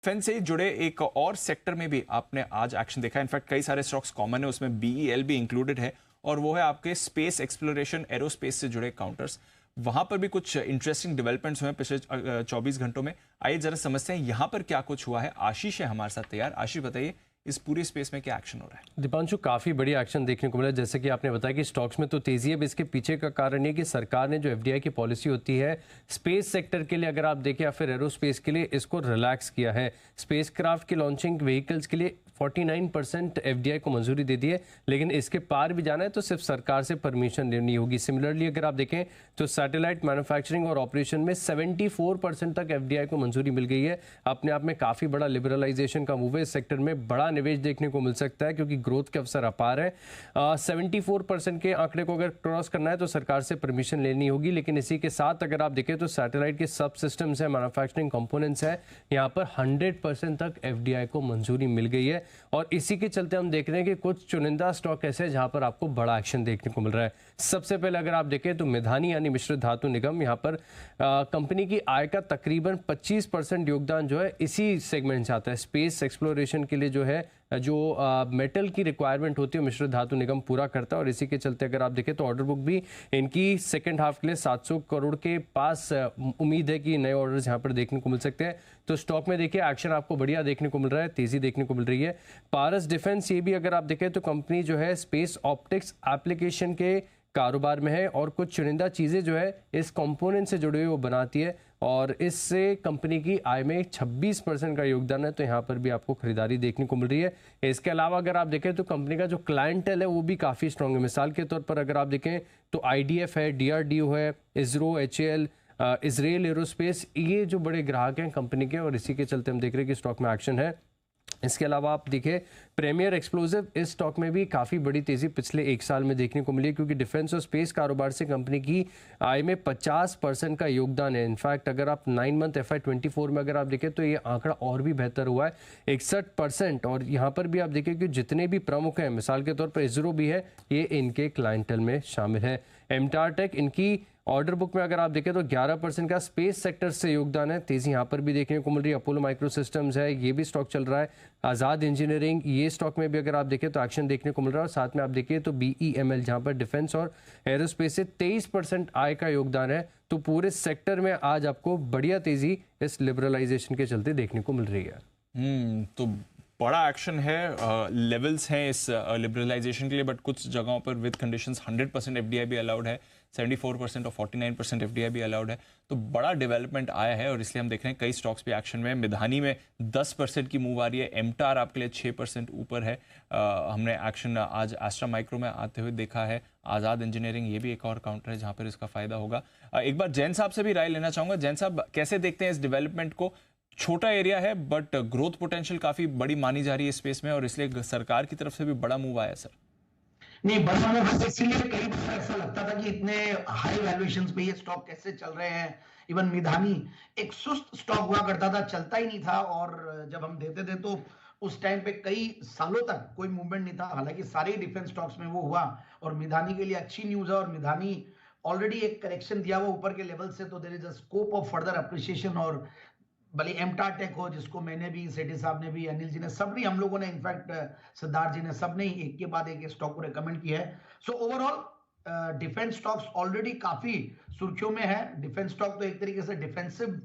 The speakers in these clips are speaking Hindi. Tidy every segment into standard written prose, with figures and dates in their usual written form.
डिफेंस से जुड़े एक और सेक्टर में भी आपने आज एक्शन देखा। इनफैक्ट कई सारे स्टॉक्स कॉमन है, उसमें बीईएल भी इंक्लूडेड है और वो है आपके स्पेस एक्सप्लोरेशन एरोस्पेस से जुड़े काउंटर्स। वहां पर भी कुछ इंटरेस्टिंग डेवलपमेंट्स हुए पिछले 24 घंटों में। आइए जरा समझते हैं यहाँ पर क्या कुछ हुआ है। आशीष है हमारे साथ तैयार। आशीष बताइए इस पूरी स्पेस में क्या एक्शन हो रहा है। दीपांशु, काफ़ी बड़ी एक्शन देखने को मिला। जैसे कि आपने बताया कि स्टॉक्स में तो तेज़ी है, अब इसके पीछे का कारण ये कि सरकार ने जो एफडीआई की पॉलिसी होती है स्पेस सेक्टर के लिए, अगर आप देखें, या फिर एरोस्पेस के लिए, इसको रिलैक्स किया है। स्पेस क्राफ्ट की लॉन्चिंग व्हीकल्स के लिए 49% एफडीआई को मंजूरी दे दी है, लेकिन इसके पार भी जाना है तो सिर्फ सरकार से परमिशन लेनी होगी। सिमिलरली अगर आप देखें तो सैटेलाइट मैन्युफैक्चरिंग और ऑपरेशन में 74% तक एफडीआई को मंजूरी मिल गई है। अपने आप में काफ़ी बड़ा लिबरलाइजेशन का मूव है। इस सेक्टर में बड़ा निवेश देखने को मिल सकता है क्योंकि ग्रोथ के अवसर अपार है। 74% के आंकड़े को अगर क्रॉस करना है तो सरकार से परमिशन लेनी होगी। लेकिन इसी के साथ अगर आप देखें तो सैटेलाइट के सब सिस्टम्स है, मैन्युफैक्चरिंग कंपोनेंट्स है, यहाँ पर 100% तक एफडीआई को मंजूरी मिल गई है। और इसी के चलते हम देख रहे हैं कि कुछ चुनिंदा स्टॉक ऐसे हैं जहां पर आपको बड़ा एक्शन देखने को मिल रहा है। सबसे पहले अगर आप देखें तो मिधानी यानी मिश्रित धातु निगम, यहाँ पर कंपनी की आय का तकरीबन 25% योगदान जो है इसी सेगमेंट से आता है। स्पेस एक्सप्लोरेशन के लिए जो है मेटल की रिक्वायरमेंट होती है मिश्रित धातु निगम पूरा करता है। और इसी के चलते अगर आप देखें तो ऑर्डर बुक भी इनकी सेकंड हाफ के लिए 700 करोड़ के पास उम्मीद है कि नए ऑर्डर्स यहां पर देखने को मिल सकते हैं। तो स्टॉक में देखिए एक्शन आपको बढ़िया देखने को मिल रहा है, तेजी देखने को मिल रही है। पारस डिफेंस, ये भी अगर आप देखें तो कंपनी जो है स्पेस ऑप्टिक्स एप्लीकेशन के कारोबार में है और कुछ चुनिंदा चीज़ें जो है इस कंपोनेंट से जुड़े हुए वो बनाती है और इससे कंपनी की आय में 26% का योगदान है। तो यहाँ पर भी आपको खरीदारी देखने को मिल रही है। इसके अलावा अगर आप देखें तो कंपनी का जो क्लाइंटेल है वो भी काफ़ी स्ट्रॉन्ग है। मिसाल के तौर पर अगर आप देखें तो आईडीएफ है, डीआरडीओ है, इसरो, एचएएल, इजराइल एरोस्पेस, ये जो बड़े ग्राहक हैं कंपनी के, और इसी के चलते हम देख रहे हैं कि स्टॉक में एक्शन है। इसके अलावा आप देखिए प्रीमियर एक्सप्लोजिव, इस स्टॉक में भी काफ़ी बड़ी तेज़ी पिछले एक साल में देखने को मिली है क्योंकि डिफेंस और स्पेस कारोबार से कंपनी की आय में 50% का योगदान है। इनफैक्ट अगर आप 9 मंथ FY24 में अगर आप देखें तो ये आंकड़ा और भी बेहतर हुआ है, 61%। और यहाँ पर भी आप देखिए कि जितने भी प्रमुख हैं, मिसाल के तौर पर इसरो भी है, ये इनके क्लाइंटल में शामिल है। एमटार टेक, इनकी ऑर्डर बुक में अगर आप देखें तो 11% का स्पेस सेक्टर से योगदान है। तेजी यहाँ पर भी देखने को मिल रही है। अपोलो माइक्रो सिस्टम्स है, ये भी स्टॉक चल रहा है। आज़ाद इंजीनियरिंग, ये स्टॉक में भी अगर आप देखें तो एक्शन देखने को मिल रहा है। और साथ में आप देखिए तो BEML, जहाँ पर डिफेंस और एरोस्पेस से 23% आय का योगदान है। तो पूरे सेक्टर में आज आपको बढ़िया तेजी इस लिबरलाइजेशन के चलते देखने को मिल रही है। तो बड़ा एक्शन है, लेवल्स हैं इस लिबरलाइजेशन के लिए, बट कुछ जगहों पर विद कंडीशंस 100% एफडीआई भी अलाउड है, 74% और 49% एफडीआई भी अलाउड है। तो बड़ा डेवलपमेंट आया है और इसलिए हम देख रहे हैं कई स्टॉक्स भी एक्शन में। मिधानी में 10% की मूव आ रही है। एमटार आपके लिए 6% ऊपर है। हमने एक्शन आज एस्ट्रा माइक्रो में आते हुए देखा है। आज़ाद इंजीनियरिंग, ये भी एक और काउंटर है जहाँ पर इसका फायदा होगा। एक बार जैन साहब से भी राय लेना चाहूँगा। जैन साहब, कैसे देखते हैं इस डेवलपमेंट को? छोटा एरिया है बट ग्रोथ पोटेंशियल काफी बड़ी मानी जा रही है स्पेस में और इसलिए सरकार की तरफ से भी बड़ा मूव आया सर। नहीं, बड़ा मूव बस इसीलिए कई बार ऐसा लगता था कि इतने हाई वैल्यूएशंस पे ये स्टॉक कैसे चल रहे हैं। इवन मिधानी एक सुस्त स्टॉक हुआ करता था, चलता ही नहीं था, और जब हम देते थे तो उस टाइम पे कई सालों तक कोई मूवमेंट नहीं था। हालांकि सारे डिफेंस स्टॉक्स में वो हुआ और मिधानी के लिए अच्छी न्यूज है। और मिधानी ऑलरेडी एक करेक्शन दिया हुआ ऊपर के लेवल से, तो there is a scope of further appreciation. और भले एमटार टेक हो, जिसको मैंने भी, सेठी साहब ने भी, अनिल जी ने, सब ने, हम लोगों ने, इनफैक्ट सिद्धार्थ जी ने, सब ने एक के बाद एक स्टॉक को रेकमेंड किया है। So overall defence stocks already काफी सुर्खियों में है। डिफेंस स्टॉक तो एक तरीके से डिफेंसिव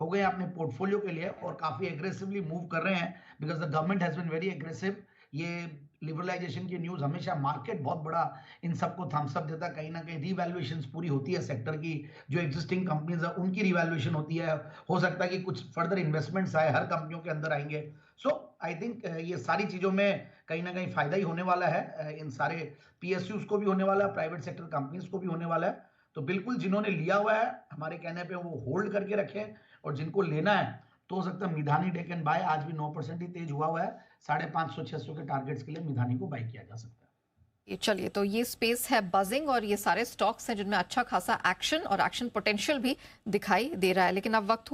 हो गए अपने पोर्टफोलियो के लिए और काफी एग्रेसिवली मूव कर रहे हैं because the government has been very aggressive. ये लिबरलाइजेशन की न्यूज हमेशा मार्केट बहुत बड़ा इन सबको थम्स अप देता है। कहीं ना कहीं रिवैल्यूएशन पूरी होती है सेक्टर की, जो एग्जिस्टिंग कंपनीज है उनकी रिवैल्यूएशन होती है। हो सकता है कि कुछ फर्दर इन्वेस्टमेंट्स आए, हर कंपनियों के अंदर आएंगे। सो आई थिंक ये सारी चीजों में कहीं ना कहीं फायदा ही होने वाला है। इन सारे PSUs को भी होने वाला है, प्राइवेट सेक्टर कंपनीज को भी होने वाला है। तो बिल्कुल जिन्होंने लिया हुआ है, हमारे कहने पे वो होल्ड करके रखें, और जिनको लेना है तो हो सकता है मिधानी टेक एंड बाय, आज भी 9% ही तेज हुआ है। 550-600 के टारगेट्स के लिए मिधानी को बाय किया जा सकता है। चलिए, तो ये स्पेस है बजिंग और ये सारे स्टॉक्स हैं जिनमें अच्छा खासा एक्शन और एक्शन पोटेंशियल भी दिखाई दे रहा है। लेकिन अब वक्त